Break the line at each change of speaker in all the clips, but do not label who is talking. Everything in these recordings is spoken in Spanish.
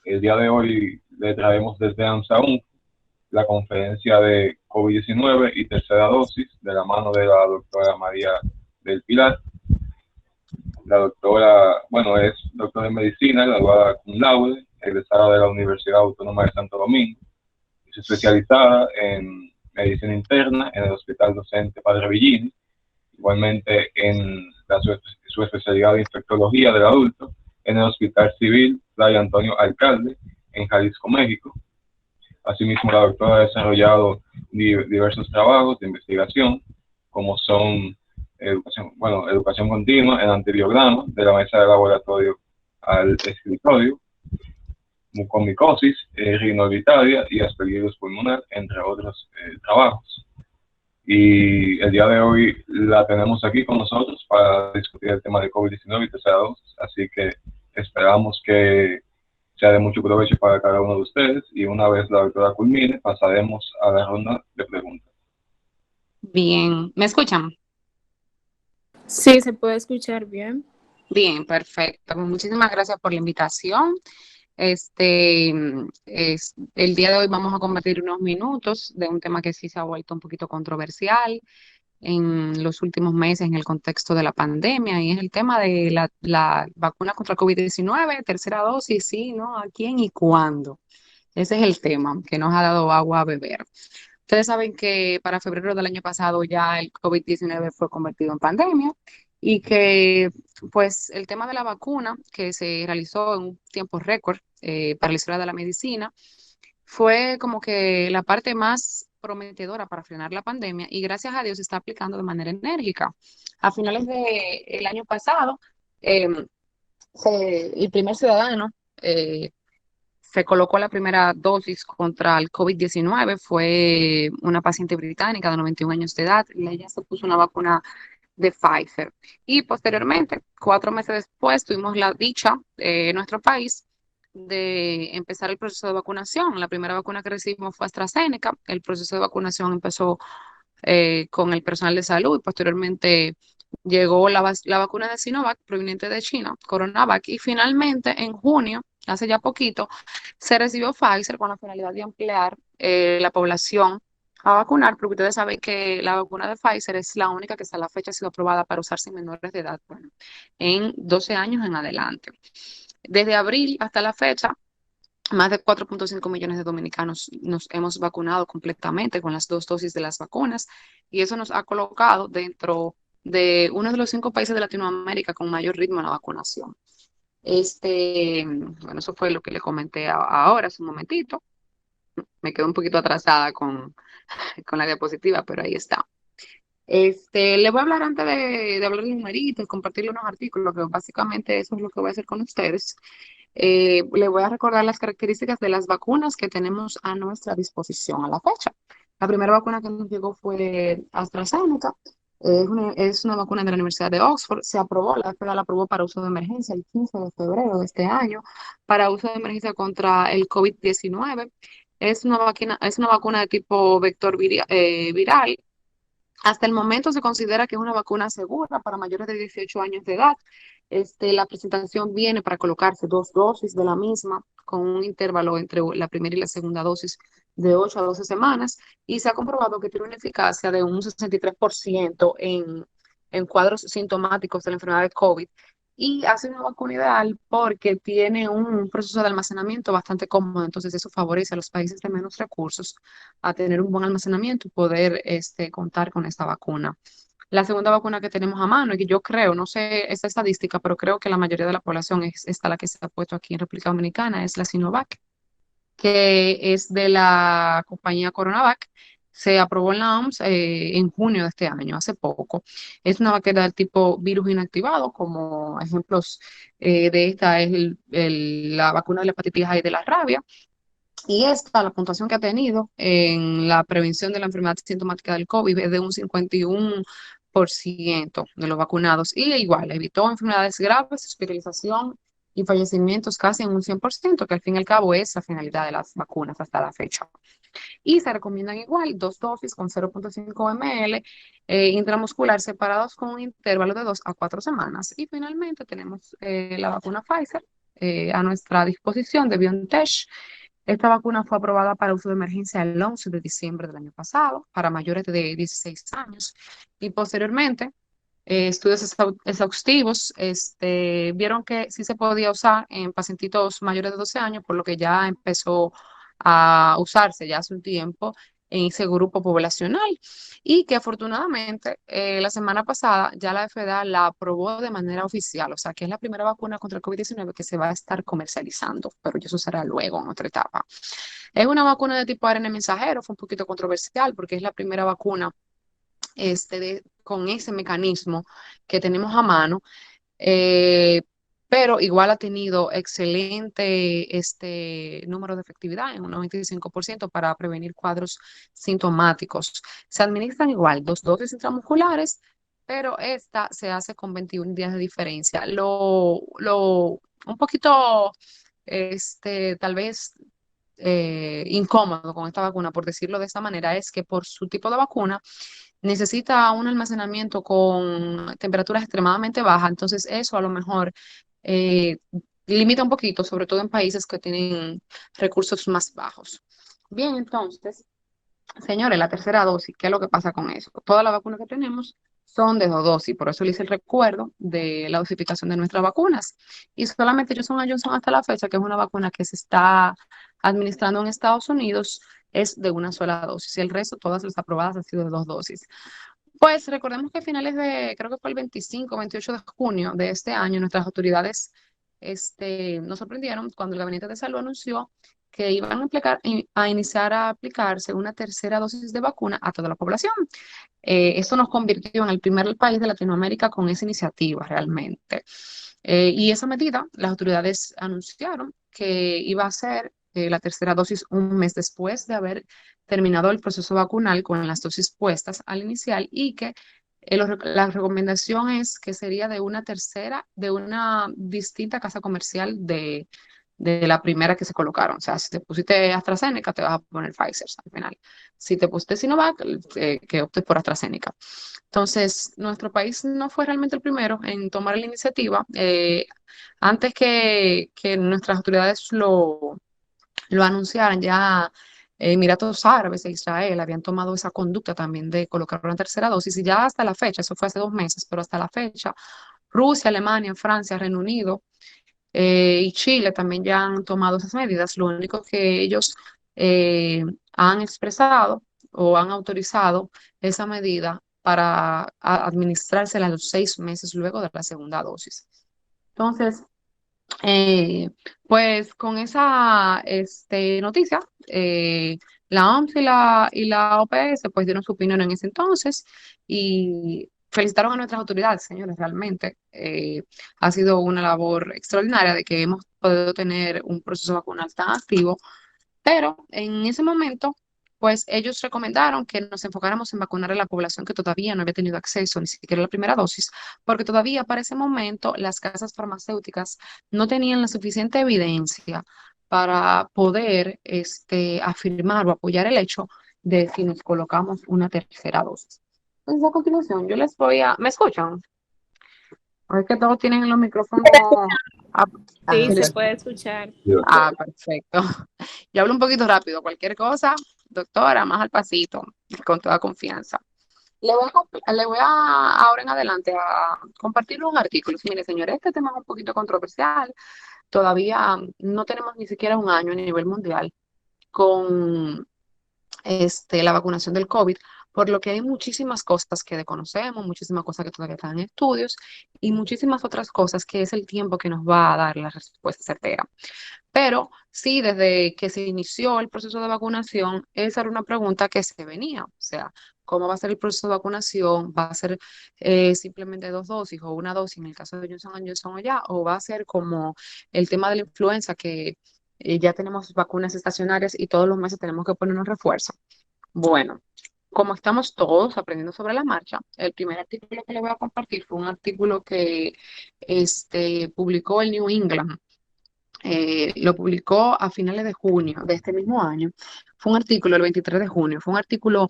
El día de hoy le traemos desde ANSAUN la conferencia de COVID-19 y tercera dosis de la mano de la doctora María del Pilar. La doctora, bueno, es doctora en medicina, graduada cum laude, egresada de la Universidad Autónoma de Santo Domingo, es especializada en medicina interna en el Hospital Docente Padre Villini, igualmente en su especialidad de infectología del adulto en el Hospital Civil Fray Antonio Alcalde en Jalisco, México. Asimismo, la doctora ha desarrollado diversos trabajos de investigación, como son educación continua en antibiograma, de la mesa de laboratorio al escritorio, mucomicosis, rinoviritaria y aspergillus pulmonar, entre otros trabajos. Y el día de hoy la tenemos aquí con nosotros para discutir el tema de COVID-19 y tercera dosis, así que esperamos que sea de mucho provecho para cada uno de ustedes y una vez la doctora culmine pasaremos a la ronda de preguntas.
Bien, ¿me escuchan?
Sí, se puede escuchar bien.
Bien, perfecto. Pues muchísimas gracias por la invitación. El día de hoy vamos a compartir unos minutos de un tema que sí se ha vuelto un poquito controversial en los últimos meses en el contexto de la pandemia, y es el tema de la vacuna contra el COVID-19, tercera dosis, sí, ¿no? ¿A quién y cuándo? Ese es el tema que nos ha dado agua a beber. Ustedes saben que para febrero del año pasado ya el COVID-19 fue convertido en pandemia y que pues el tema de la vacuna que se realizó en un tiempo récord para la historia de la medicina fue como que la parte más prometedora para frenar la pandemia, y gracias a Dios se está aplicando de manera enérgica. A finales del año pasado, eh, el primer ciudadano se colocó la primera dosis contra el COVID-19, fue una paciente británica de 91 años de edad, y ella se puso una vacuna de Pfizer. Y posteriormente, 4 meses después, tuvimos la dicha en nuestro país de empezar el proceso de vacunación. La primera vacuna que recibimos fue AstraZeneca. El proceso de vacunación empezó con el personal de salud, y posteriormente llegó la vacuna de Sinovac proveniente de China, Coronavac, y finalmente en junio, hace ya poquito, se recibió Pfizer con la finalidad de ampliar la población a vacunar, porque ustedes saben que la vacuna de Pfizer es la única que hasta la fecha ha sido aprobada para usarse en menores de edad, bueno, en 12 años en adelante. Desde abril hasta la fecha, más de 4.5 millones de dominicanos nos hemos vacunado completamente con las 2 dosis de las vacunas, y eso nos ha colocado dentro de uno de los 5 países de Latinoamérica con mayor ritmo en la vacunación. Bueno, eso fue lo que le comenté ahora, hace un momentito. Me quedo un poquito atrasada con la diapositiva, pero ahí está. Le voy a hablar antes de hablar de numeritos, compartirle unos artículos, que básicamente eso es lo que voy a hacer con ustedes. Le voy a recordar las características de las vacunas que tenemos a nuestra disposición a la fecha. La primera vacuna que nos llegó fue AstraZeneca. Es una vacuna de la Universidad de Oxford. Se aprobó, la FDA la aprobó para uso de emergencia el 15 de febrero de este año, para uso de emergencia contra el COVID-19. Es una vacuna de tipo vector viral. Hasta el momento se considera que es una vacuna segura para mayores de 18 años de edad. La presentación viene para colocarse 2 dosis de la misma con un intervalo entre la primera y la segunda dosis de 8 a 12 semanas, y se ha comprobado que tiene una eficacia de un 63% en cuadros sintomáticos de la enfermedad de COVID, y hace una vacuna ideal porque tiene un proceso de almacenamiento bastante cómodo. Entonces eso favorece a los países de menos recursos a tener un buen almacenamiento y poder contar con esta vacuna. La segunda vacuna que tenemos a mano, y que yo creo, no sé esta estadística, pero creo que la mayoría de la población es esta la que se ha puesto aquí en República Dominicana, es la Sinovac, que es de la compañía Coronavac. Se aprobó en la OMS en junio de este año, hace poco. Es una vacuna del tipo virus inactivado, como ejemplos de esta es la vacuna de la hepatitis A y de la rabia. Y esta, la puntuación que ha tenido en la prevención de la enfermedad sintomática del COVID es de un 51% de los vacunados. Y igual, evitó enfermedades graves, hospitalización y fallecimientos casi en un 100%, que al fin y al cabo es la finalidad de las vacunas hasta la fecha. Y se recomiendan igual 2 dosis con 0.5 ml intramuscular, separados con un intervalo de 2 a 4 semanas. Y finalmente tenemos la vacuna Pfizer, a nuestra disposición de BioNTech. Esta vacuna fue aprobada para uso de emergencia el 11 de diciembre del año pasado para mayores de 16 años y posteriormente estudios exhaustivos vieron que sí se podía usar en pacientitos mayores de 12 años, por lo que ya empezó a usarse ya hace un tiempo en ese grupo poblacional y que afortunadamente la semana pasada ya la FDA la aprobó de manera oficial, o sea que es la primera vacuna contra el COVID-19 que se va a estar comercializando, pero eso será luego en otra etapa. Es una vacuna de tipo ARN mensajero, fue un poquito controversial porque es la primera vacuna con ese mecanismo que tenemos a mano, eh, pero igual ha tenido excelente número de efectividad en un 95% para prevenir cuadros sintomáticos. Se administran igual 2 dosis intramusculares, pero esta se hace con 21 días de diferencia. Un poquito, tal vez incómodo con esta vacuna, por decirlo de esta manera, es que por su tipo de vacuna necesita un almacenamiento con temperaturas extremadamente bajas, entonces eso a lo mejor eh, limita un poquito, sobre todo en países que tienen recursos más bajos. Bien, entonces, señores, la tercera dosis, ¿qué es lo que pasa con eso? Todas las vacunas que tenemos son de 2 dosis, por eso le hice el recuerdo de la dosificación de nuestras vacunas. Y solamente Johnson hasta la fecha, que es una vacuna que se está administrando en Estados Unidos, es de una sola dosis. Y el resto, todas las aprobadas han sido de 2 dosis. Pues recordemos que a finales creo que fue el 25, 28 de junio de este año, nuestras autoridades nos sorprendieron cuando el Gabinete de Salud anunció que iban a iniciar a aplicarse una tercera dosis de vacuna a toda la población. Esto nos convirtió en el primer país de Latinoamérica con esa iniciativa realmente. Y esa medida, las autoridades anunciaron que iba a ser la tercera dosis un mes después de haber terminado el proceso vacunal con las dosis puestas al inicial y que la recomendación es que sería de una distinta casa comercial de la primera que se colocaron. O sea, si te pusiste AstraZeneca, te vas a poner Pfizer al final. Si te pusiste Sinovac, que optes por AstraZeneca. Entonces, nuestro país no fue realmente el primero en tomar la iniciativa. Antes que nuestras autoridades lo anunciaran, ya Emiratos Árabes e Israel habían tomado esa conducta también de colocar una tercera dosis y ya hasta la fecha, eso fue hace 2 meses, pero hasta la fecha, Rusia, Alemania, Francia, Reino Unido y Chile también ya han tomado esas medidas. Lo único que ellos han expresado o han autorizado esa medida para administrársela a los 6 meses luego de la segunda dosis. Entonces, eh, pues con esa noticia, la OMS y la OPS pues dieron su opinión en ese entonces y felicitaron a nuestras autoridades, señores, realmente. Ha sido una labor extraordinaria de que hemos podido tener un proceso vacunal tan activo, pero en ese momento, pues ellos recomendaron que nos enfocáramos en vacunar a la población que todavía no había tenido acceso ni siquiera a la primera dosis, porque todavía para ese momento las casas farmacéuticas no tenían la suficiente evidencia para poder afirmar o apoyar el hecho de si nos colocamos una tercera dosis. Entonces, a continuación, yo les voy a... ¿Me escuchan? Es que todos tienen los micrófonos...
Sí, se puede escuchar.
Perfecto. Yo hablo un poquito rápido, cualquier cosa, doctora, más al pasito, con toda confianza. Le voy a ahora en adelante a compartir unos artículos. Mire, señores, este tema es un poquito controversial. Todavía no tenemos ni siquiera un año a nivel mundial con la vacunación del COVID, por lo que hay muchísimas cosas que desconocemos, muchísimas cosas que todavía están en estudios y muchísimas otras cosas que es el tiempo que nos va a dar la respuesta certera. Pero sí, desde que se inició el proceso de vacunación, esa era una pregunta que se venía. O sea, ¿cómo va a ser el proceso de vacunación? ¿Va a ser simplemente 2 dosis o una dosis en el caso de Johnson & Johnson o ya? ¿O va a ser como el tema de la influenza que ya tenemos vacunas estacionarias y todos los meses tenemos que poner un refuerzo? Bueno, como estamos todos aprendiendo sobre la marcha, el primer artículo que le voy a compartir fue un artículo que publicó el New England. Lo publicó a finales de junio de este mismo año. Fue un artículo el 23 de junio. Fue un artículo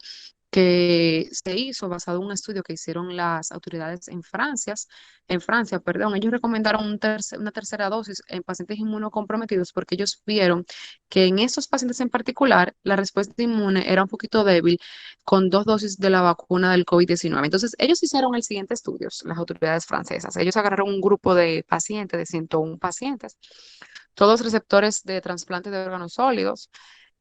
que se hizo basado en un estudio que hicieron las autoridades en Francia, perdón. Ellos recomendaron una tercera dosis en pacientes inmunocomprometidos porque ellos vieron que en esos pacientes en particular la respuesta inmune era un poquito débil con 2 dosis de la vacuna del COVID-19. Entonces, ellos hicieron el siguiente estudio, las autoridades francesas. Ellos agarraron un grupo de pacientes, de 101 pacientes, todos receptores de trasplante de órganos sólidos.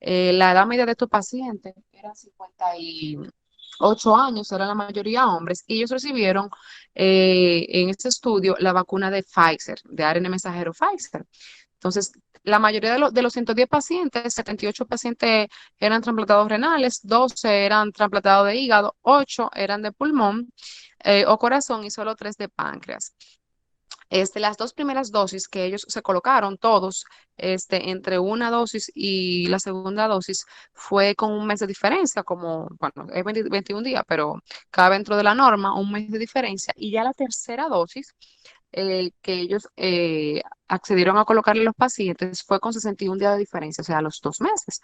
La edad media de estos pacientes era 58 años, eran la mayoría hombres, y ellos recibieron en este estudio la vacuna de Pfizer, de ARN mensajero Pfizer. Entonces, la mayoría de los 110 pacientes, 78 pacientes eran trasplantados renales, 12 eran trasplantados de hígado, 8 eran de pulmón o corazón y solo 3 de páncreas. Las 2 primeras dosis que ellos se colocaron, todos, entre una dosis y la segunda dosis, fue con un mes de diferencia, como, bueno, es 21 días, pero cabe dentro de la norma, un mes de diferencia. Y ya la tercera dosis, que ellos accedieron a colocarle a los pacientes, fue con 61 días de diferencia, o sea, a los 2 meses.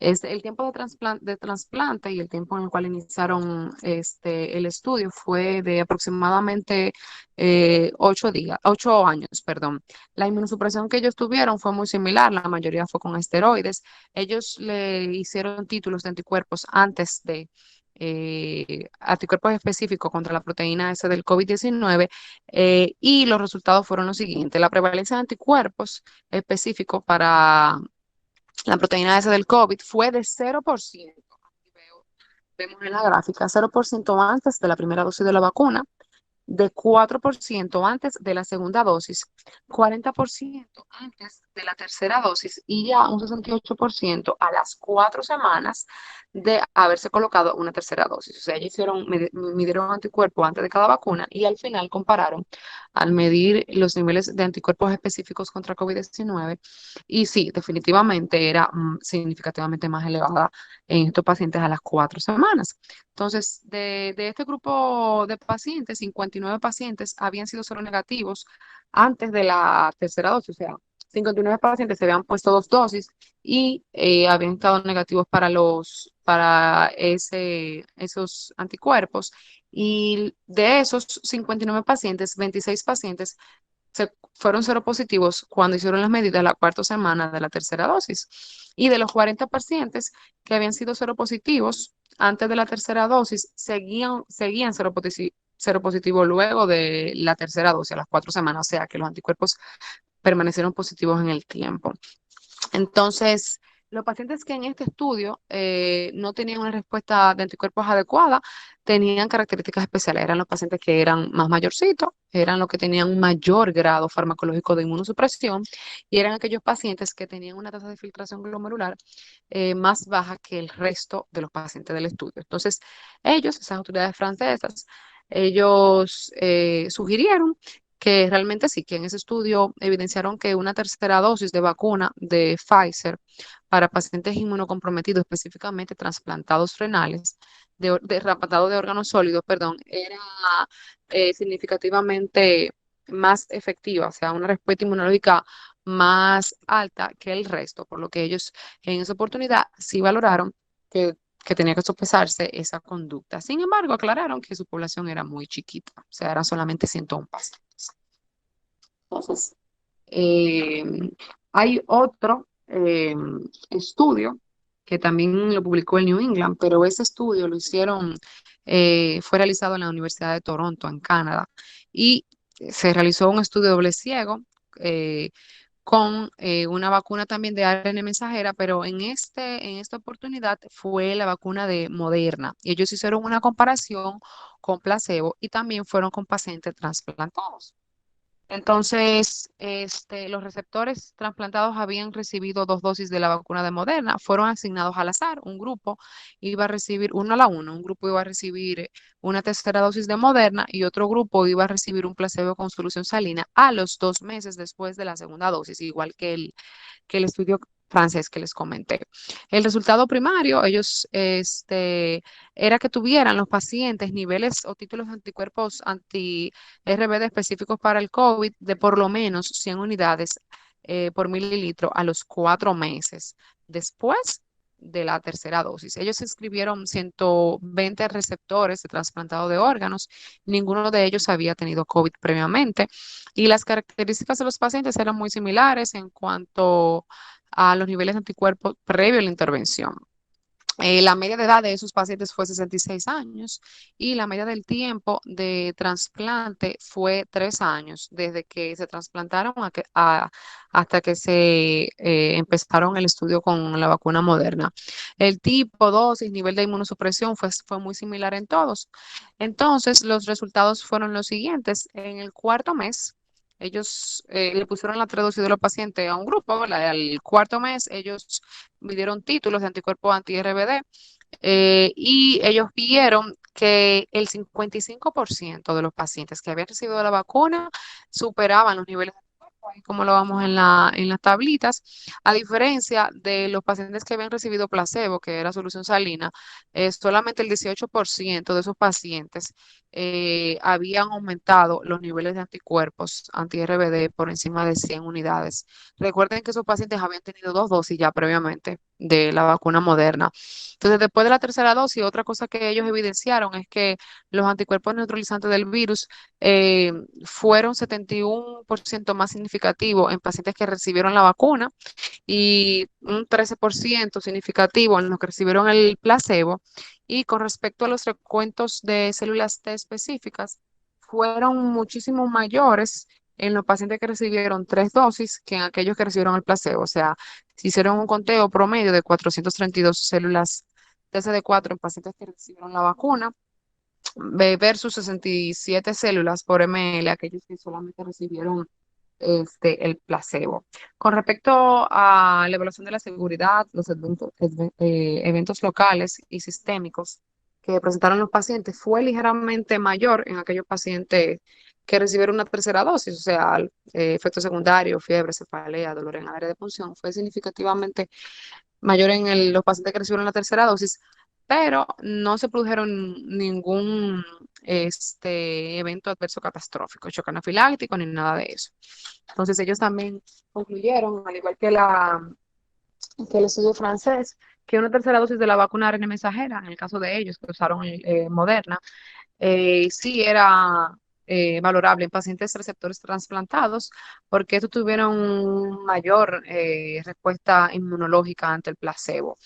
El tiempo de trasplante y el tiempo en el cual iniciaron el estudio fue de aproximadamente 8 días, 8 años, perdón. La inmunosupresión que ellos tuvieron fue muy similar, la mayoría fue con esteroides. Ellos le hicieron títulos de anticuerpos antes de anticuerpos específicos contra la proteína S del COVID-19 y los resultados fueron los siguientes. La prevalencia de anticuerpos específicos para la proteína S del COVID fue de 0%. Vemos en la gráfica, 0% antes de la primera dosis de la vacuna, de 4% antes de la segunda dosis, 40% antes de la tercera dosis y ya un 68% a las 4 semanas de haberse colocado una tercera dosis. O sea, ellos midieron anticuerpos antes de cada vacuna y al final compararon al medir los niveles de anticuerpos específicos contra COVID-19 y sí, definitivamente era significativamente más elevada en estos pacientes a las 4 semanas. Entonces, de este grupo de pacientes, 59 pacientes habían sido seronegativos antes de la tercera dosis, o sea, 59 pacientes se habían puesto 2 dosis y habían estado negativos para esos anticuerpos. Y de esos 59 pacientes, 26 pacientes fueron seropositivos cuando hicieron las medidas la 4 semana de la tercera dosis. Y de los 40 pacientes que habían sido seropositivos antes de la tercera dosis, seguían seropositivos luego de la tercera dosis, a las 4 semanas, o sea que los anticuerpos permanecieron positivos en el tiempo. Entonces, los pacientes que en este estudio no tenían una respuesta de anticuerpos adecuada, tenían características especiales. Eran los pacientes que eran más mayorcitos, eran los que tenían un mayor grado farmacológico de inmunosupresión y eran aquellos pacientes que tenían una tasa de filtración glomerular más baja que el resto de los pacientes del estudio. Entonces, esas autoridades francesas, ellos sugirieron que realmente sí, que en ese estudio evidenciaron que una tercera dosis de vacuna de Pfizer para pacientes inmunocomprometidos, específicamente trasplantados renales, trasplantados de órganos sólidos, perdón, era significativamente más efectiva, o sea, una respuesta inmunológica más alta que el resto, por lo que ellos en esa oportunidad sí valoraron que tenía que sopesarse esa conducta. Sin embargo, aclararon que su población era muy chiquita, o sea, eran solamente 101 pacientes. Entonces, eh, hay otro estudio que también lo publicó el New England, pero ese estudio fue realizado en la Universidad de Toronto, en Canadá, y se realizó un estudio doble ciego eh, con una vacuna también de ARN mensajera, pero en esta oportunidad fue la vacuna de Moderna. Y ellos hicieron una comparación con placebo y también fueron con pacientes trasplantados. Entonces, los receptores trasplantados habían recibido 2 dosis de la vacuna de Moderna, fueron asignados al azar. Un grupo iba a recibir uno a la uno, un grupo iba a recibir una tercera dosis de Moderna y otro grupo iba a recibir un placebo con solución salina a los 2 meses después de la segunda dosis, igual que el estudio francés que les comenté. El resultado primario, era que tuvieran los pacientes niveles o títulos de anticuerpos anti-RBD específicos para el COVID de por lo menos 100 unidades por mililitro a los 4 meses después de la tercera dosis. Ellos inscribieron 120 receptores de trasplantado de órganos, ninguno de ellos había tenido COVID previamente y las características de los pacientes eran muy similares en cuanto a los niveles de anticuerpos previo a la intervención. La media de edad de esos pacientes fue 66 años y la media del tiempo de trasplante fue 3 años, desde que se trasplantaron hasta que se empezaron el estudio con la vacuna Moderna. El tipo, dosis, nivel de inmunosupresión fue muy similar en todos. Entonces, los resultados fueron los siguientes. En el cuarto mes, ellos le pusieron la 3 dosis de los pacientes a un grupo, ¿verdad? Al cuarto mes, ellos midieron títulos de anticuerpos anti-RBD y ellos vieron que el 55% de los pacientes que habían recibido la vacuna superaban los niveles de anticuerpos, ahí como lo vamos en las tablitas, a diferencia de los pacientes que habían recibido placebo, que era solución salina, solamente el 18% de esos pacientes habían aumentado los niveles de anticuerpos anti-RBD por encima de 100 unidades. Recuerden que esos pacientes habían tenido 2 dosis ya previamente de la vacuna Moderna. Entonces, después de la tercera dosis, otra cosa que ellos evidenciaron es que los anticuerpos neutralizantes del virus eh, fueron 71% más significativos en pacientes que recibieron la vacuna y un 13% significativo en los que recibieron el placebo. Y con respecto a los recuentos de células T específicas, fueron muchísimo mayores en los pacientes que recibieron 3 dosis que en aquellos que recibieron el placebo. O sea, se hicieron un conteo promedio de 432 células TCD4 en pacientes que recibieron la vacuna versus 67 células por ml, aquellos que solamente recibieron el placebo. Con respecto a la evaluación de la seguridad, los eventos locales y sistémicos que presentaron los pacientes fue ligeramente mayor en aquellos pacientes que recibieron una tercera dosis, o sea, efectos secundarios, fiebre, cefalea, dolor en el área de punción, fue significativamente mayor en los pacientes que recibieron la tercera dosis, pero no se produjeron ningún evento adverso catastrófico, choque anafiláctico ni nada de eso. Entonces ellos también concluyeron, al igual que el estudio francés, que una tercera dosis de la vacuna ARN mensajera, en el caso de ellos que usaron Moderna, sí era valorable en pacientes receptores trasplantados, porque estos tuvieron mayor respuesta inmunológica ante el placebo.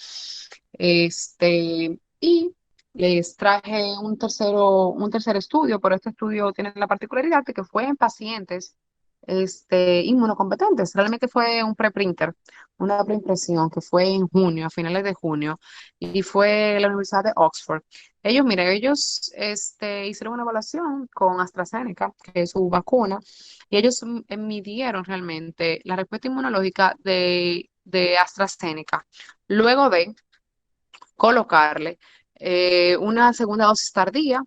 Y les traje un tercer estudio, pero este estudio tiene la particularidad de que fue en pacientes inmunocompetentes. Realmente fue un preprinter, una preimpresión que fue en junio, a finales de junio, y fue la Universidad de Oxford. Ellos hicieron una evaluación con AstraZeneca, que es su vacuna, y ellos midieron realmente la respuesta inmunológica de AstraZeneca luego de colocarle una segunda dosis tardía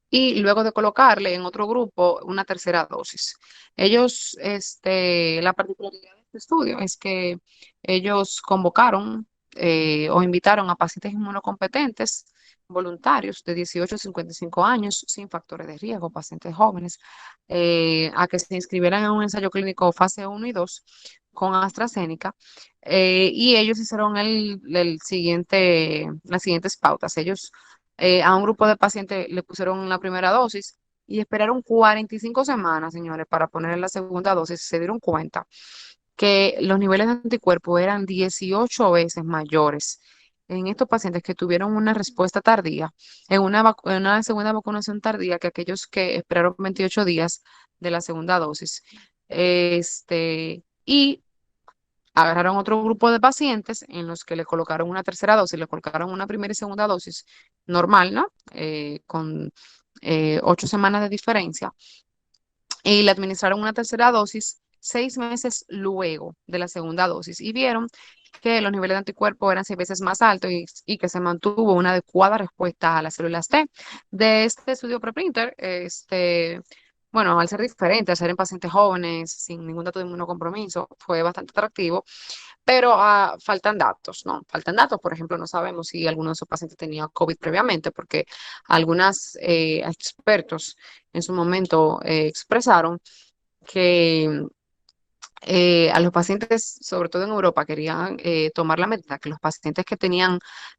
y luego de colocarle en otro grupo una tercera dosis. La particularidad de este estudio es que ellos convocaron o invitaron a pacientes inmunocompetentes voluntarios de 18 a 55 años sin factores de riesgo, pacientes jóvenes, a que se inscribieran en un ensayo clínico fase 1 y 2 con AstraZeneca y ellos hicieron las siguientes pautas. Ellos a un grupo de pacientes le pusieron la primera dosis y esperaron 45 semanas, señores, para poner la segunda dosis. Se dieron cuenta que los niveles de anticuerpos eran 18 veces mayores en estos pacientes que tuvieron una respuesta tardía, en una segunda vacunación tardía que aquellos que esperaron 28 días de la segunda dosis. Y agarraron otro grupo de pacientes en los que le colocaron una tercera dosis, le colocaron una primera y segunda dosis normal, ¿no? Con 8 semanas de diferencia. Y le administraron una tercera dosis 6 meses luego de la segunda dosis y vieron que los niveles de anticuerpos eran 6 veces más altos y que se mantuvo una adecuada respuesta a las células T. De este estudio preprinter, bueno, al ser diferente, al ser en pacientes jóvenes, sin ningún dato de inmunocompromiso, fue bastante atractivo, pero faltan datos, ¿no? Faltan datos, por ejemplo, no sabemos si alguno de esos pacientes tenía COVID previamente, porque algunos expertos en su momento expresaron que a los pacientes, sobre todo en Europa, querían tomar la medida que los pacientes que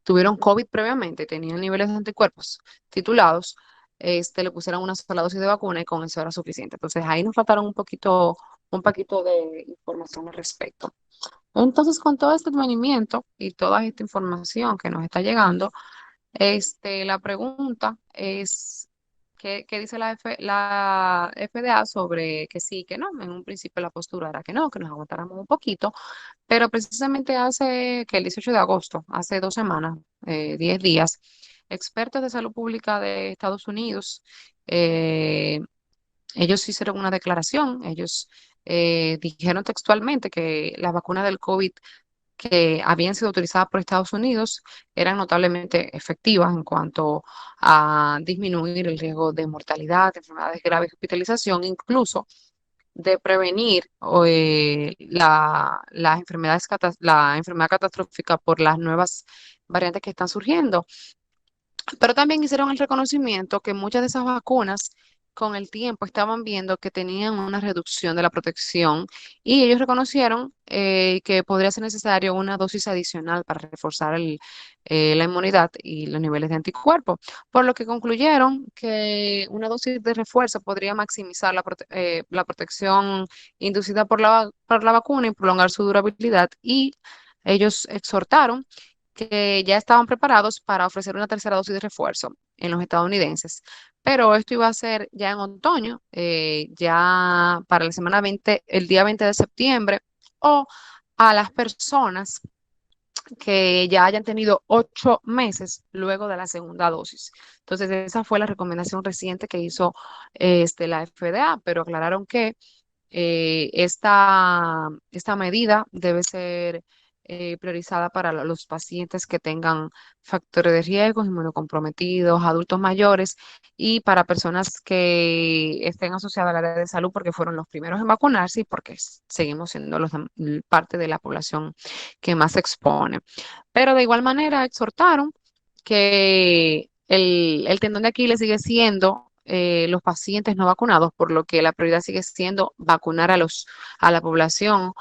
tuvieron COVID previamente, tenían niveles de anticuerpos titulados, le pusieran una sola dosis de vacuna y con eso era suficiente. Entonces ahí nos faltaron un poquito de información al respecto. Entonces, con todo este advenimiento y toda esta información que nos está llegando, la pregunta es, ¿qué dice la FDA sobre que sí, que no? En un principio la postura era que no, que nos aguantáramos un poquito, pero precisamente hace que el 18 de agosto, hace 2 semanas, 10 días, expertos de salud pública de Estados Unidos, eh, ellos hicieron una declaración, ellos dijeron textualmente que las vacunas del COVID que habían sido utilizadas por Estados Unidos eran notablemente efectivas en cuanto a disminuir el riesgo de mortalidad, de enfermedades graves y hospitalización, incluso de prevenir la enfermedad catastrófica por las nuevas variantes que están surgiendo. Pero también hicieron el reconocimiento que muchas de esas vacunas con el tiempo estaban viendo que tenían una reducción de la protección y ellos reconocieron que podría ser necesario una dosis adicional para reforzar la inmunidad y los niveles de anticuerpos, por lo que concluyeron que una dosis de refuerzo podría maximizar la protección inducida por la vacuna y prolongar su durabilidad y ellos exhortaron que ya estaban preparados para ofrecer una tercera dosis de refuerzo en los estadounidenses. Pero esto iba a ser ya en otoño, ya para la semana 20, el día 20 de septiembre, o a las personas que ya hayan tenido 8 meses luego de la segunda dosis. Entonces, esa fue la recomendación reciente que hizo la FDA, pero aclararon que esta medida debe ser priorizada para los pacientes que tengan factores de riesgo, inmunocomprometidos, adultos mayores y para personas que estén asociadas al área de salud porque fueron los primeros en vacunarse y porque seguimos siendo parte de la población que más se expone. Pero de igual manera exhortaron que el tendón de Aquiles sigue siendo los pacientes no vacunados, por lo que la prioridad sigue siendo vacunar a la población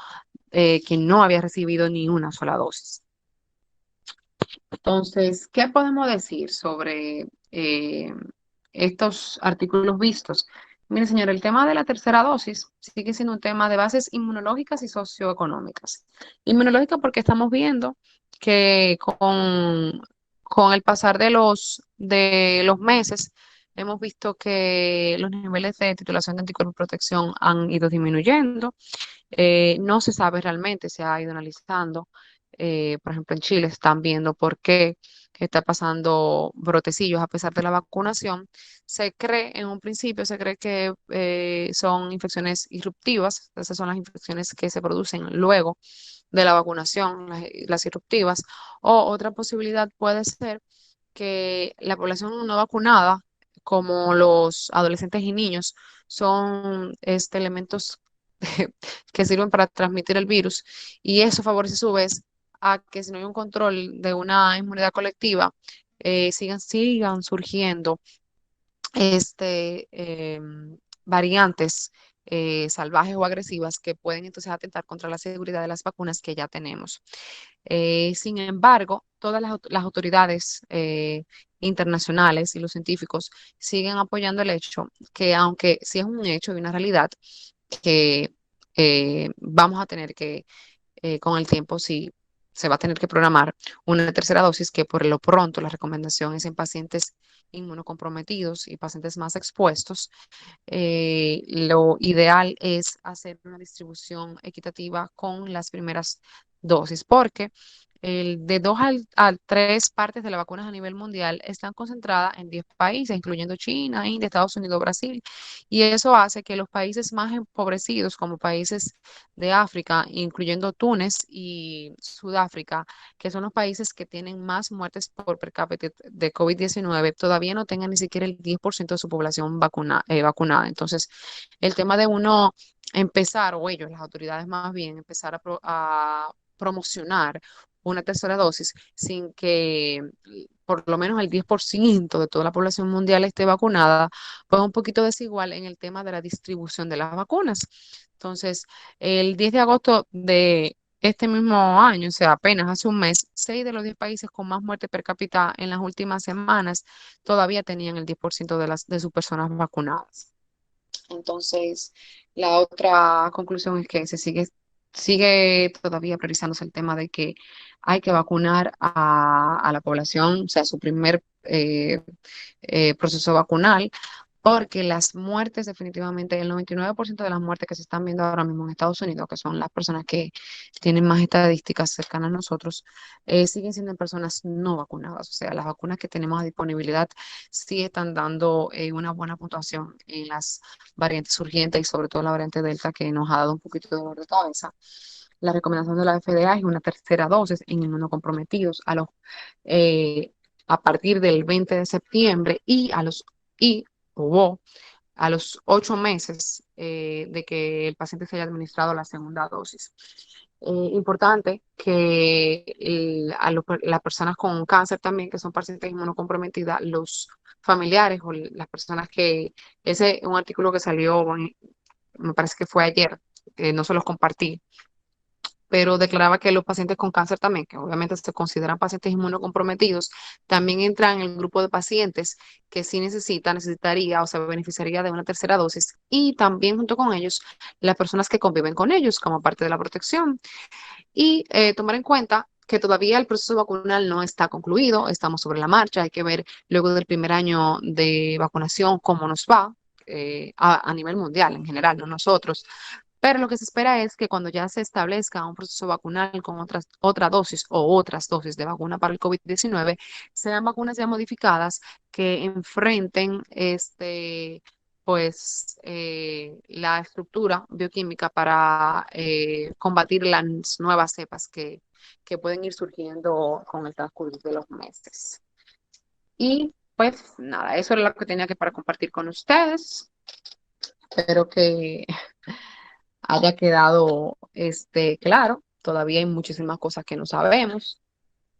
que no había recibido ni una sola dosis. Entonces, ¿qué podemos decir sobre estos artículos vistos? Mire, señor, el tema de la tercera dosis sigue siendo un tema de bases inmunológicas y socioeconómicas. Inmunológica porque estamos viendo que con el pasar de los meses, hemos visto que los niveles de titulación de anticuerpos y protección han ido disminuyendo. No se sabe realmente, se ha ido analizando. Por ejemplo, en Chile están viendo por qué está pasando brotecillos a pesar de la vacunación. En un principio se cree que son infecciones irruptivas, esas son las infecciones que se producen luego de la vacunación, las irruptivas. O otra posibilidad puede ser que la población no vacunada, como los adolescentes y niños, son elementos que sirven para transmitir el virus y eso favorece a su vez a que si no hay un control de una inmunidad colectiva, sigan surgiendo variantes salvajes o agresivas que pueden entonces atentar contra la seguridad de las vacunas que ya tenemos. Sin embargo, todas las autoridades internacionales y los científicos siguen apoyando el hecho que aunque sí es un hecho y una realidad, que vamos a tener que, con el tiempo, sí, se va a tener que programar una tercera dosis que por lo pronto la recomendación es en pacientes inmunocomprometidos y pacientes más expuestos. Lo ideal es hacer una distribución equitativa con las primeras dosis, porque de 2 a 3 partes de las vacunas a nivel mundial están concentradas en 10 países, incluyendo China, India, Estados Unidos, Brasil. Y eso hace que los países más empobrecidos, como países de África, incluyendo Túnez y Sudáfrica, que son los países que tienen más muertes por per cápita de COVID-19, todavía no tengan ni siquiera el 10% de su población vacunada. Entonces, el tema de uno empezar, o ellos, las autoridades más bien, empezar a promocionar una tercera dosis sin que por lo menos el 10% de toda la población mundial esté vacunada, pues un poquito desigual en el tema de la distribución de las vacunas. Entonces, el 10 de agosto de este mismo año, o sea, apenas hace un mes, 6 de los 10 países con más muerte per cápita en las últimas semanas todavía tenían el 10% de sus personas vacunadas. Entonces, la otra conclusión es que sigue todavía priorizándose el tema de que hay que vacunar a la población, o sea, su primer proceso vacunal, porque las muertes, definitivamente, el 99% de las muertes que se están viendo ahora mismo en Estados Unidos, que son las personas que tienen más estadísticas cercanas a nosotros, siguen siendo en personas no vacunadas. O sea, las vacunas que tenemos a disponibilidad sí están dando una buena puntuación en las variantes urgentes y sobre todo la variante Delta, que nos ha dado un poquito de dolor de cabeza. La recomendación de la FDA es una tercera dosis en inmunocomprometidos eh, a partir del 20 de septiembre y o a los 8 meses de que el paciente se haya administrado la segunda dosis. Importante que las personas con cáncer también, que son pacientes inmunocomprometidas, los familiares o las personas ese es un artículo que salió, me parece que fue ayer, no se los compartí, pero declaraba que los pacientes con cáncer también, que obviamente se consideran pacientes inmunocomprometidos, también entran en el grupo de pacientes que sí necesitaría o se beneficiaría de una tercera dosis y también junto con ellos las personas que conviven con ellos como parte de la protección y tomar en cuenta que todavía el proceso vacunal no está concluido, estamos sobre la marcha, hay que ver luego del primer año de vacunación cómo nos va a nivel mundial en general, no nosotros. Pero lo que se espera es que cuando ya se establezca un proceso vacunal con otra dosis o otras dosis de vacuna para el COVID-19, sean vacunas ya modificadas que enfrenten la estructura bioquímica para combatir las nuevas cepas que pueden ir surgiendo con el transcurso de los meses. Y pues nada, eso era lo que tenía que para compartir con ustedes. Espero que haya quedado claro. Todavía hay muchísimas cosas que no sabemos,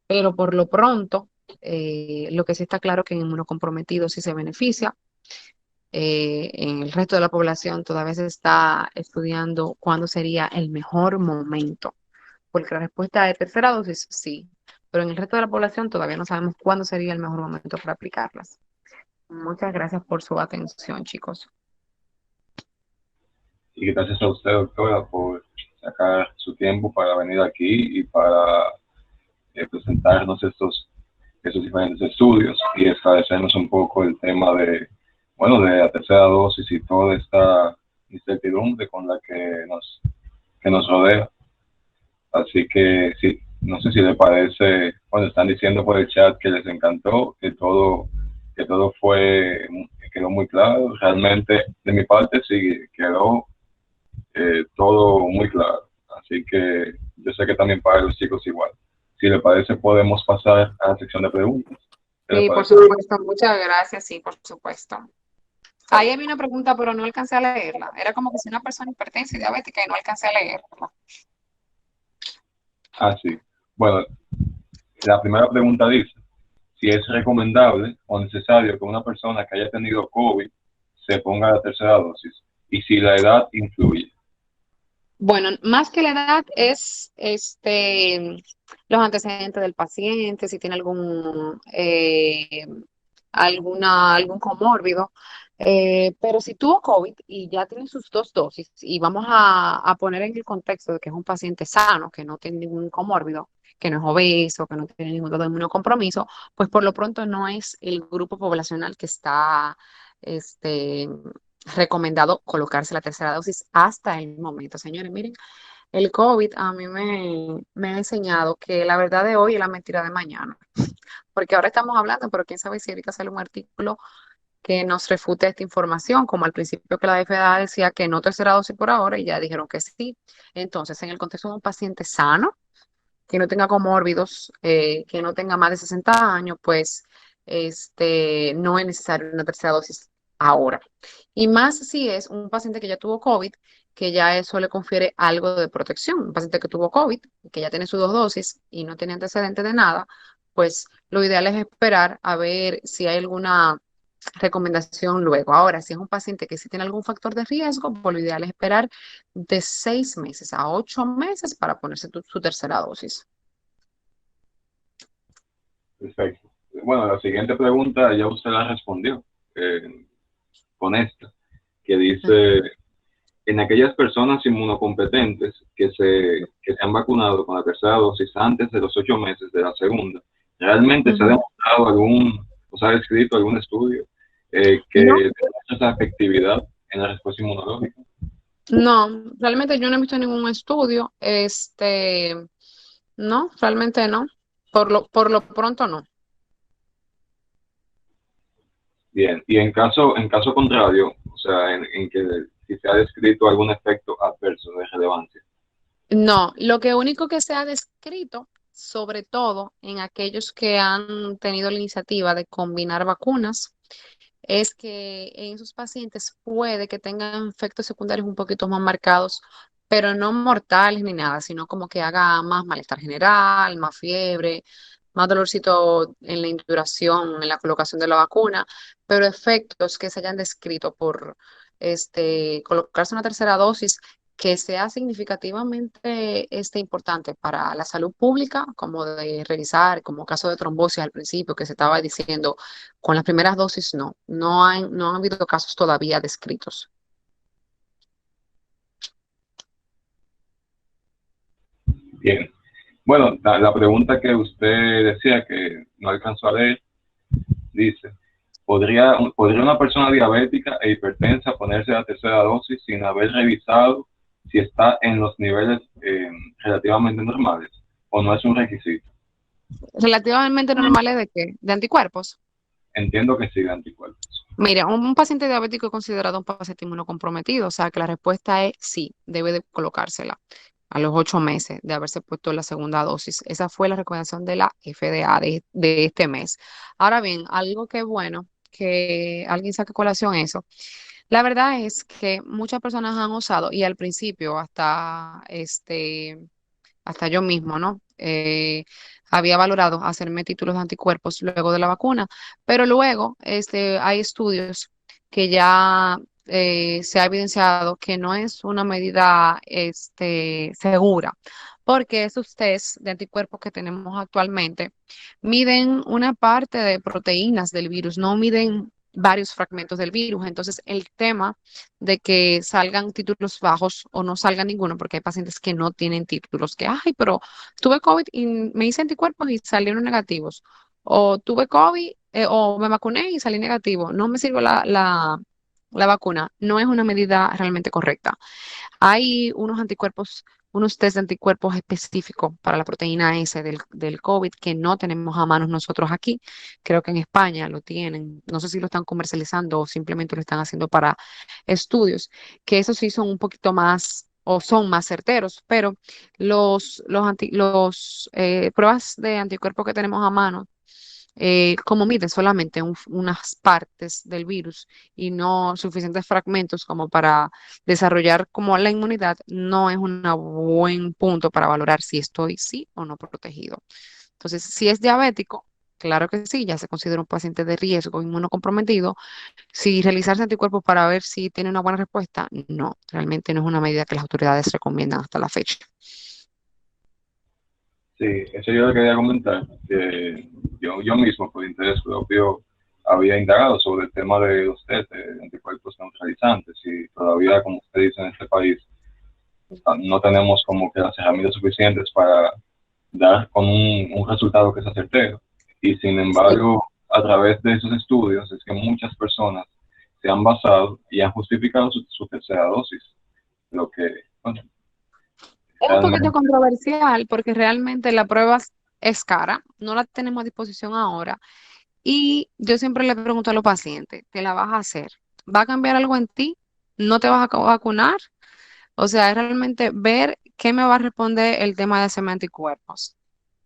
pero por lo pronto, lo que sí está claro es que en inmunocomprometidos sí se beneficia. En el resto de la población todavía se está estudiando cuándo sería el mejor momento, porque la respuesta de tercera dosis sí, pero en el resto de la población todavía no sabemos cuándo sería el mejor momento para aplicarlas. Muchas gracias por su atención, chicos.
Y gracias a usted, doctora, por sacar su tiempo para venir aquí y para presentarnos estos diferentes estudios y esclarecernos un poco el tema de la tercera dosis y toda esta incertidumbre con la que nos rodea. Así que sí, no sé si le parece, están diciendo por el chat que les encantó, que todo quedó muy claro. Realmente, de mi parte, sí quedó todo muy claro. Así que yo sé que también para los chicos igual. Si le parece, podemos pasar a la sección de preguntas.
Sí, por supuesto, muchas gracias, sí, por supuesto. Ahí había una pregunta, pero no alcancé a leerla. Era como que si una persona hipertensa y diabética y no alcancé a leerla.
Ah, sí. Bueno, la primera pregunta dice, si es recomendable o necesario que una persona que haya tenido COVID se ponga la tercera dosis y si la edad influye.
Bueno, más que la edad es los antecedentes del paciente, si tiene algún comórbido. Pero si tuvo COVID y ya tiene sus 2 dosis, y vamos a poner en el contexto de que es un paciente sano, que no tiene ningún comórbido, que no es obeso, que no tiene ningún tipo de inmunocompromiso, pues por lo pronto no es el grupo poblacional que está recomendado colocarse la tercera dosis hasta el momento. Señores, miren, el COVID a mí me ha enseñado que la verdad de hoy es la mentira de mañana, porque ahora estamos hablando, pero quién sabe si ahorita sale un artículo que nos refute esta información, como al principio que la FDA decía que no tercera dosis por ahora y ya dijeron que sí. Entonces, en el contexto de un paciente sano, que no tenga comórbidos, que no tenga más de 60 años, pues no es necesario una tercera dosis ahora. Y más si es un paciente que ya tuvo COVID, que ya eso le confiere algo de protección. Un paciente que tuvo COVID, que ya tiene sus 2 dosis y no tiene antecedentes de nada, pues lo ideal es esperar a ver si hay alguna recomendación luego. Ahora, si es un paciente que sí tiene algún factor de riesgo, pues lo ideal es esperar de 6 meses a 8 meses para ponerse su tercera dosis.
Perfecto. Bueno, la siguiente pregunta ya usted la respondió con esta, que dice, en aquellas personas inmunocompetentes que se han vacunado con la tercera dosis antes de los 8 meses de la segunda, ¿realmente se ha demostrado o se ha descrito algún estudio que
No,
demuestre esa efectividad en la respuesta inmunológica?
no, realmente yo no he visto ningún estudio. No, realmente no. Por lo pronto no.
Bien, y en caso contrario, o sea, en que si se ha descrito algún efecto adverso de relevancia.
No, lo que único que se ha descrito, sobre todo en aquellos que han tenido la iniciativa de combinar vacunas, es que en sus pacientes puede que tengan efectos secundarios un poquito más marcados, pero no mortales ni nada, sino como que haga más malestar general, más fiebre, más dolorcito en la induración, en la colocación de la vacuna, pero efectos que se hayan descrito por colocarse una tercera dosis que sea significativamente importante para la salud pública, como de revisar, como caso de trombosis al principio que se estaba diciendo, con las primeras dosis no han habido casos todavía descritos.
Bien. Bueno, la pregunta que usted decía que no alcanzó a leer, dice, ¿podría una persona diabética e hipertensa ponerse la tercera dosis sin haber revisado si está en los niveles relativamente normales o no es un requisito?
Relativamente normales de qué? De anticuerpos.
Entiendo que sí, de anticuerpos.
Mira, un paciente diabético es considerado un paciente inmunocomprometido, o sea que la respuesta es sí, debe de colocársela a los 8 meses de haberse puesto la segunda dosis. Esa fue la recomendación de la FDA de este mes. Ahora bien, algo que bueno que alguien saque a colación eso. La verdad es que muchas personas han usado, y al principio hasta yo mismo, ¿no? Había valorado hacerme títulos de anticuerpos luego de la vacuna, pero luego hay estudios que ya se ha evidenciado que no es una medida segura, porque esos test de anticuerpos que tenemos actualmente miden una parte de proteínas del virus, no miden varios fragmentos del virus. Entonces, el tema de que salgan títulos bajos o no salga ninguno, porque hay pacientes que no tienen títulos, que, ay, pero tuve COVID y me hice anticuerpos y salieron negativos, o tuve COVID o me vacuné y salí negativo, no me sirve la vacuna, no es una medida realmente correcta. Hay unos anticuerpos, unos test de anticuerpos específicos para la proteína S del COVID que no tenemos a manos nosotros aquí. Creo que en España lo tienen. No sé si lo están comercializando o simplemente lo están haciendo para estudios, que esos sí son un poquito más o son más certeros, pero los pruebas de anticuerpos que tenemos a mano como miden solamente unas partes del virus y no suficientes fragmentos como para desarrollar como la inmunidad, no es un buen punto para valorar si estoy sí o no protegido. Entonces, si es diabético, claro que sí, ya se considera un paciente de riesgo inmunocomprometido. Si realizarse anticuerpos para ver si tiene una buena respuesta, no, realmente no es una medida que las autoridades recomiendan hasta la fecha.
Sí, eso yo le quería comentar, que yo mismo, por interés propio, había indagado sobre el tema de los test de anticuerpos neutralizantes y todavía, como usted dice, en este país no tenemos como que las herramientas suficientes para dar con un resultado que sea certero. Y sin
Sí.
embargo, a través de esos estudios es que muchas personas se han basado y han justificado su tercera dosis, lo que, bueno,
Es un poquito
realmente
controversial porque realmente la prueba es cara, no la tenemos a disposición ahora. Y yo siempre le pregunto a los pacientes, ¿te la vas a hacer? ¿Va a cambiar algo en ti? ¿No te vas a vacunar? O sea, es realmente ver qué me va a responder el tema de hacerme anticuerpos.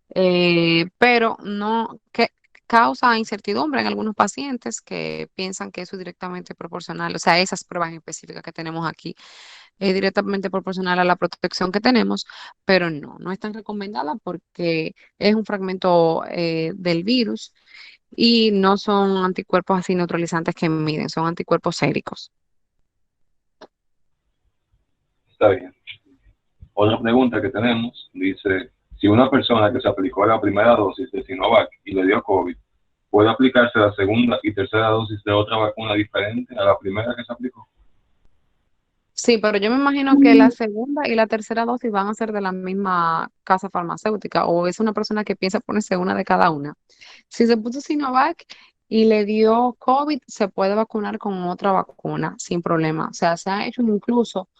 Pero no, causa incertidumbre en algunos pacientes que piensan que eso es directamente proporcional, o sea, esas pruebas específicas que tenemos aquí es directamente proporcional a la protección que tenemos, pero no es tan recomendada porque es un fragmento del virus y no son anticuerpos así neutralizantes que miden, son anticuerpos séricos.
Está bien. Otra pregunta que tenemos dice, si una persona que se aplicó la primera dosis de Sinovac y le dio COVID, ¿puede aplicarse la segunda y tercera dosis de otra vacuna diferente a la primera que se aplicó?
Sí, pero yo me imagino que la segunda y la tercera dosis van a ser de la misma casa farmacéutica o es una persona que piensa ponerse una de cada una. Si se puso Sinovac y le dio COVID, se puede vacunar con otra vacuna sin problema. O sea, se ha hecho incluso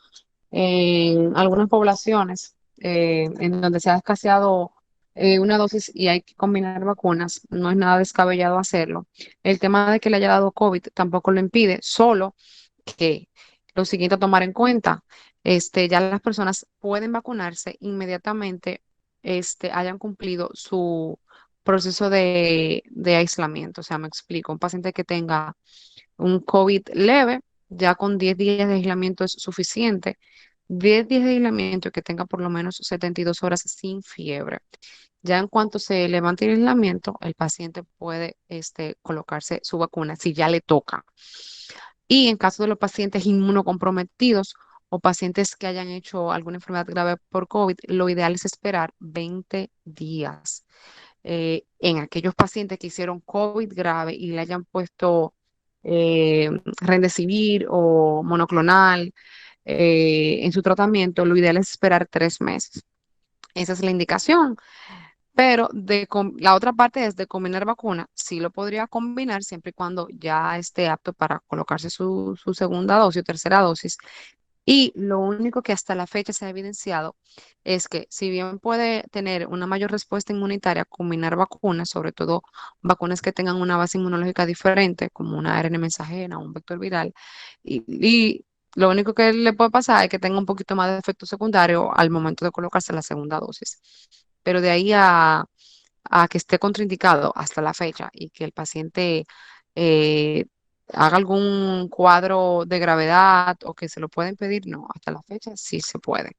en algunas poblaciones en donde se ha escaseado una dosis y hay que combinar vacunas. No es nada descabellado hacerlo. El tema de que le haya dado COVID tampoco lo impide, solo que lo siguiente a tomar en cuenta, ya las personas pueden vacunarse inmediatamente, hayan cumplido su proceso de aislamiento. O sea, me explico, un paciente que tenga un COVID leve, ya con 10 días de aislamiento es suficiente. 10 días de aislamiento que tenga por lo menos 72 horas sin fiebre. Ya en cuanto se levante el aislamiento, el paciente puede colocarse su vacuna si ya le toca. Y en caso de los pacientes inmunocomprometidos o pacientes que hayan hecho alguna enfermedad grave por COVID, lo ideal es esperar 20 días. En aquellos pacientes que hicieron COVID grave y le hayan puesto Remdesivir o monoclonal en su tratamiento, lo ideal es esperar 3 meses. Esa es la indicación. Pero la otra parte es de combinar vacuna. Sí lo podría combinar siempre y cuando ya esté apto para colocarse su segunda dosis o tercera dosis. Y lo único que hasta la fecha se ha evidenciado es que si bien puede tener una mayor respuesta inmunitaria, combinar vacunas, sobre todo vacunas que tengan una base inmunológica diferente, como una ARN mensajera o un vector viral, y lo único que le puede pasar es que tenga un poquito más de efecto secundario al momento de colocarse la segunda dosis. Pero de ahí a que esté contraindicado hasta la fecha y que el paciente eh, haga algún cuadro de gravedad o que se lo pueden pedir, no, hasta la fecha sí se puede.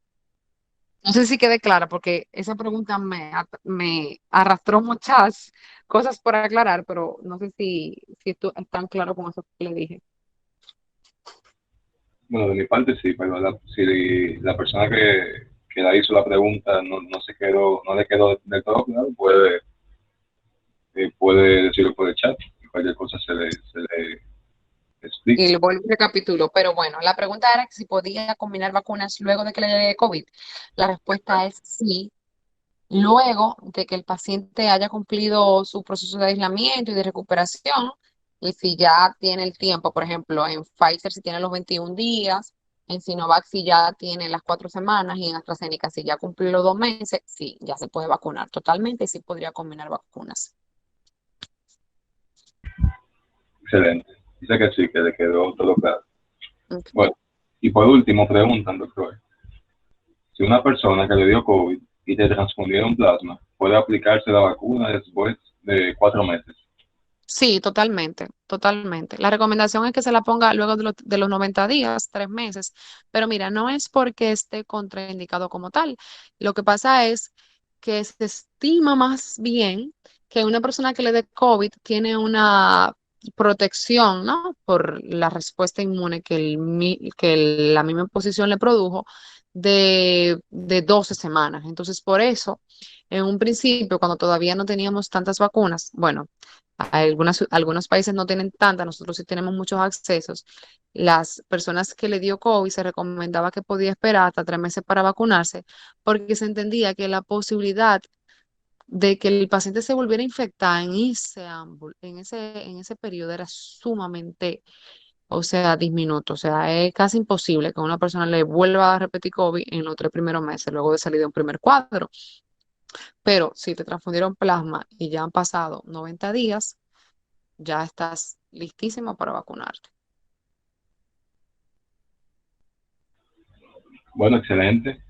No sé si quede clara porque esa pregunta me arrastró muchas cosas por aclarar, pero no sé si esto es tan claro con eso que le dije.
Bueno, de mi parte sí, pero si la persona que la hizo la pregunta no se quedó, no le quedó del todo claro, puede decirlo por el chat y cualquier cosa se le explica.
Y lo vuelvo y recapitulo, pero bueno, la pregunta era que si podía combinar vacunas luego de que le dé COVID. La respuesta es sí, luego de que el paciente haya cumplido su proceso de aislamiento y de recuperación, y si ya tiene el tiempo, por ejemplo, en Pfizer si tiene los 21 días, en Sinovac si ya tiene las 4 semanas y en AstraZeneca si ya cumplió los 2 meses, sí, ya se puede vacunar totalmente y sí podría combinar vacunas.
Excelente. Dice que sí, que le quedó todo claro.
Ok.
Bueno, y por último preguntan, doctor, si una persona que le dio COVID y te transfundieron plasma, ¿puede aplicarse la vacuna después de 4 meses?
Sí, totalmente, totalmente. La recomendación es que se la ponga luego de los 90 días, 3 meses, pero mira, no es porque esté contraindicado como tal. Lo que pasa es que se estima más bien que una persona que le dé COVID tiene una protección, ¿no? Por la respuesta inmune la misma posición le produjo de 12 semanas. Entonces, por eso, en un principio, cuando todavía no teníamos tantas vacunas, bueno, algunos países no tienen tantas, nosotros sí tenemos muchos accesos. Las personas que le dio COVID se recomendaba que podía esperar hasta 3 meses para vacunarse, porque se entendía que la posibilidad de que el paciente se volviera a infectar en ese periodo era sumamente, o sea, diminuto. O sea, es casi imposible que a una persona le vuelva a repetir COVID en los 3 primeros meses, luego de salir de un primer cuadro. Pero si te transfundieron plasma y ya han pasado 90 días, ya estás listísimo para vacunarte.
Bueno, excelente.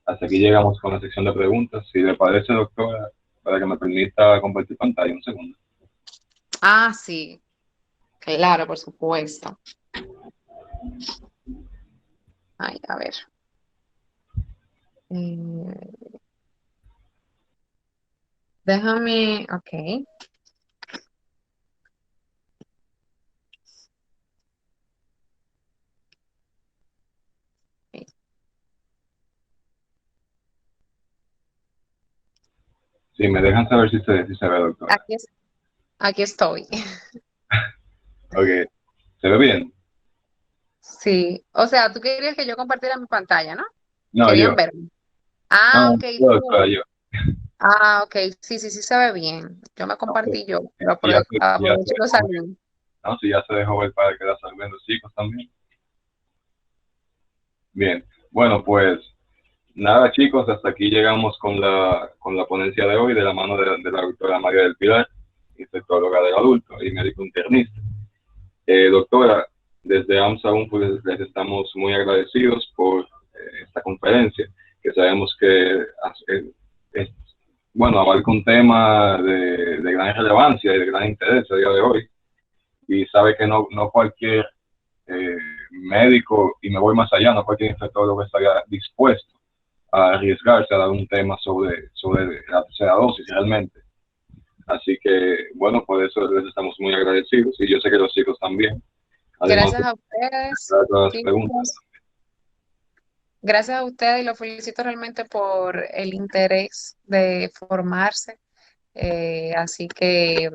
Hasta aquí llegamos con la sección de preguntas. Si le parece, doctora, para que me permita compartir pantalla un segundo.
Ah, sí, claro, por supuesto. Ay, a ver. Eh, déjame, ok.
Sí, me dejan saber si se ve, doctora.
Aquí, aquí estoy.
Ok, ¿se ve bien?
Sí, o sea, tú querías que yo compartiera mi pantalla, ¿no?
No,
Querían
yo.
verme.
No,
Ah,
no,
ok,
doctora,
tú.
yo.
Ah, ok, sí, sí, sí se ve bien. Yo me
No, pues,
compartí yo, pero
ya se
aprovecho los
dejó ver.
saludos.
No, si ya se dejó ver para que la salven los chicos también. Bien, bueno, pues nada chicos, hasta aquí llegamos con la ponencia de hoy de la mano de la doctora María del Pilar, infectóloga del adulto y médico internista. Doctora, desde AMSA pues, les estamos muy agradecidos por esta conferencia, que sabemos que es, bueno, abarca un tema de gran relevancia y de gran interés a día de hoy, y sabe que no cualquier médico, y me voy más allá, no cualquier infectólogo estaría dispuesto a arriesgarse a dar un tema sobre la tercera dosis realmente. Así que, bueno, por eso les estamos muy agradecidos y yo sé que los chicos también. Además
Gracias
de
a ustedes,
todas las preguntas.
chicos. Gracias a ustedes y los felicito realmente por el interés de formarse. Así que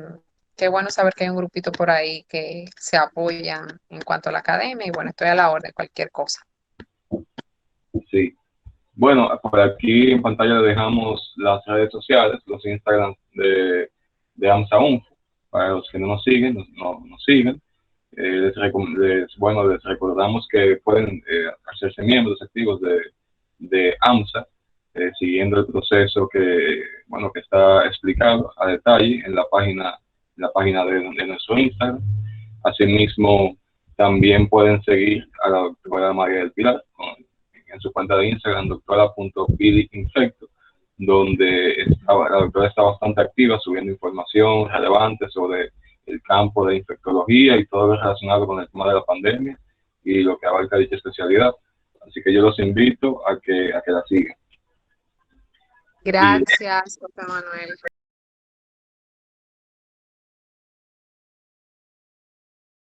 qué bueno saber que hay un grupito por ahí que se apoyan en cuanto a la academia y bueno, estoy a la orden, cualquier cosa.
Sí. Bueno, por aquí en pantalla le dejamos las redes sociales, los Instagram de AMSA UNFO. Para los que no nos siguen, nos siguen. Bueno, les recordamos que pueden hacerse miembros activos de AMSA, siguiendo el proceso bueno, que está explicado a detalle en la página de nuestro Instagram. Asimismo, también pueden seguir a la doctora María del Pilar en su cuenta de Instagram, doctora.pilinfecto, donde la doctora está bastante activa subiendo información relevante sobre el campo de infectología y todo lo relacionado con el tema de la pandemia y lo que abarca dicha especialidad. Así que yo los invito a que la sigan.
Gracias, José Manuel.